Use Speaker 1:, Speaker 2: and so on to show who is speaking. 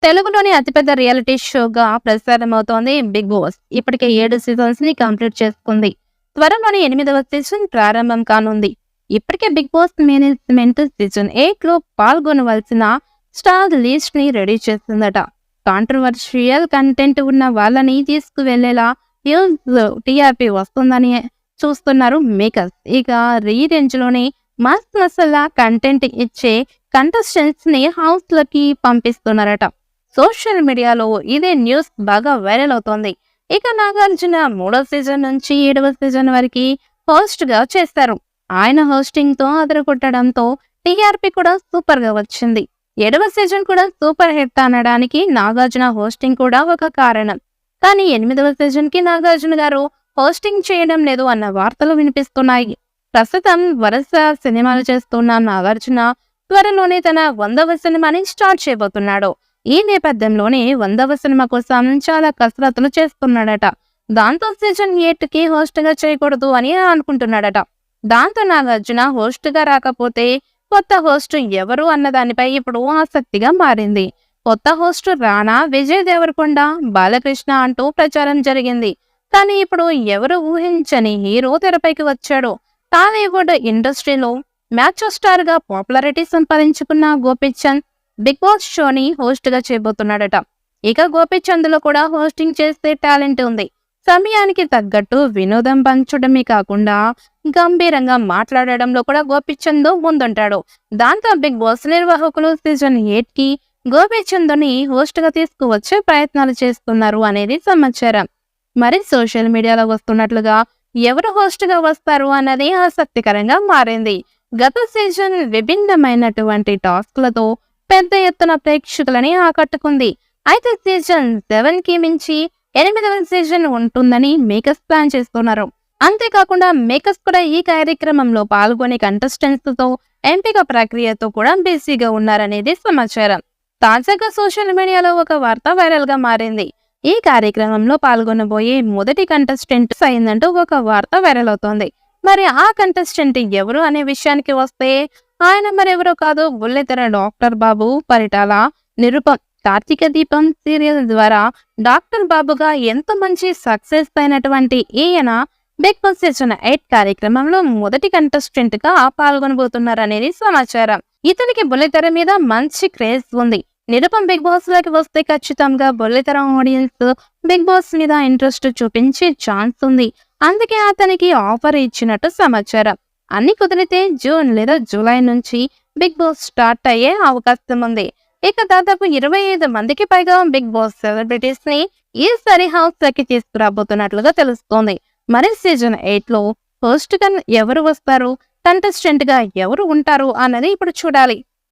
Speaker 1: తెలుగులోని అతిపెద్ద reality షోగా ప్రసారమవుతోంది big boss. ఇప్పటికే 7 seasons ని కంప్లీట్ చేసుకుంది. త్వరలోనే 8వ సీజన్ ప్రారంభం కానుంది. ఇప్పటికే బిగ్ బాస్ మేనేజ్మెంట్ సీజన్ 8 లో పాల్గొనవలసిన స్టార్ లిస్ట్ ని రెడీ చేస్తుందట. కాంట్రవర్షియల్ కంటెంట్ ఉన్న వాళ్ళని తీసుకువెళ్లేలా టీఆర్పీ వస్తుందని చూస్తున్నారు మేకర్స్. ఇక రీ రేంజ్ లోనే మస్త్ మసాలా కంటెంట్ ఇచ్చే కంటెస్టెంట్స్ ని హౌస్ లకి పంపిస్తున్నారట. సోషల్ మీడియాలో ఇదే న్యూస్ బాగా వైరల్ అవుతోంది. ఇక నాగార్జున 3వ సీజన్ నుంచి 7వ సీజన్ వరకు హోస్ట్ గా చేస్తారు. ఆయన హోస్టింగ్ తో అదరగొట్టడంతో టీఆర్పీ కూడా సూపర్ గా వచ్చింది. 7వ సీజన్ కూడా సూపర్ హిట్ అనడానికి నాగార్జున హోస్టింగ్ కూడా ఒక కారణం. కానీ 8వ సీజన్ కి నాగార్జున గారు హోస్టింగ్ చేయడం లేదు అన్న వార్తలు వినిపిస్తున్నాయి. ప్రస్తుతం వరుస సినిమాలు చేస్తున్న నాగార్జున త్వరలోనే తన 100వ సినిమాని స్టార్ట్ చేయబోతున్నాడు. ఈ నేపథ్యంలోనే 100వ సినిమా కోసం చాలా కసరత్తులు చేస్తున్నాడట. దాంతో సీజన్ 8 కి హోస్ట్ గా చేయకూడదు అని అనుకుంటున్నాడట. దాంతో నాగార్జున హోస్ట్ గా రాకపోతే కొత్త హోస్ట్ ఎవరు అన్న దానిపై ఇప్పుడు ఆసక్తిగా మారింది. కొత్త హోస్ట్ రానా, విజయ్ దేవరకొండ, బాలకృష్ణ అంటూ ప్రచారం జరిగింది. కానీ ఇప్పుడు ఎవరు ఊహించని హీరో తెరపైకి వచ్చాడు. టాలీవుడ్ ఇండస్ట్రీలో మ్యాచ్ స్టార్ గా పాపులారిటీ సంపాదించుకున్న గోపీచంద్ బిగ్ బాస్ షోని హోస్ట్ గా చేయబోతున్నాడట. ఇక గోపీచంద్ లో కూడా హోస్టింగ్ చేసే టాలెంట్ ఉంది. సమయానికి తగ్గట్టు వినోదం పంచడమే కాకుండా గంభీరంగా మాట్లాడడంలో కూడా గోపీచంద్ ముందుంటాడు. దాంతో బిగ్ బాస్ నిర్వాహకులు సీజన్ 8 కి గోపీచంద్ ని హోస్ట్ గా తీసుకువచ్చే ప్రయత్నాలు చేస్తున్నారు అనేది సమాచారం. మరి సోషల్ మీడియాలో వస్తున్నట్లుగా ఎవరు హోస్ట్ గా వస్తారు అన్నది ఆసక్తికరంగా మారింది. గత సీజన్ విభిన్నమైనటువంటి టాస్క్లతో పెద్ద ఎత్తున ప్రేక్షకులని ఆకట్టుకుంది. అయితే సీజన్ 7 కి మించి 8వ సీజన్ ఉంటుందని మేకర్స్ ప్లాన్ చేస్తున్నారు. అంతేకాకుండా మేకర్స్ కూడా ఈ కార్యక్రమంలో పాల్గొనే కంటెస్టెంట్స్ తో ఎంపిక ప్రక్రియతో కూడా బిజీగా ఉన్నారనేది సమాచారం. తాజాగా సోషల్ మీడియాలో ఒక వార్త వైరల్ గా మారింది. ఈ కార్యక్రమంలో పాల్గొనబోయే మొదటి కంటెస్టెంట్ అయిందంటూ ఒక వార్త వైరల్ అవుతోంది. మరి ఆ కంటెస్టెంట్ ఎవరు అనే విషయానికి వస్తే ఆయన మరెవరో కాదు, బుల్లితెర డాక్టర్ బాబు పరిటాల. నిరుపం కార్తీక దీపం సీరియల్ ద్వారా డాక్టర్ బాబుగా ఎంత మంచి సక్సెస్ అయినటువంటి ఈయన బిగ్ బాస్ సీజన్ 8 కార్యక్రమంలో మొదటి కంటెస్టెంట్ గా పాల్గొనబోతున్నారనేది సమాచారం. ఇతనికి బుల్లితెర మీద మంచి క్రేజ్ ఉంది. నిరుపం బిగ్ బాస్ లోకి వస్తే ఖచ్చితంగా బుల్లితెర ఆడియన్స్ బిగ్ బాస్ మీద ఇంట్రెస్ట్ చూపించే ఛాన్స్ ఉంది. అందుకే అతనికి ఆఫర్ ఇచ్చినట్టు సమాచారం. అన్ని కుదిరితే జూన్ లేదా జూలై నుంచి బిగ్ బాస్ స్టార్ట్ అయ్యే అవకాశం ఉంది. ఇక దాదాపు 25 మందికి పైగా బిగ్ బాస్ సెలబ్రిటీస్ ని ఈసారి హౌస్ లోకి తీసుకురాబోతున్నట్లుగా తెలుస్తోంది. మరి సీజన్ 8 లో హోస్ట్ గా ఎవరు వస్తారు, కంటెస్టెంట్ గా ఎవరు ఉంటారు అన్నది ఇప్పుడు చూడాలి.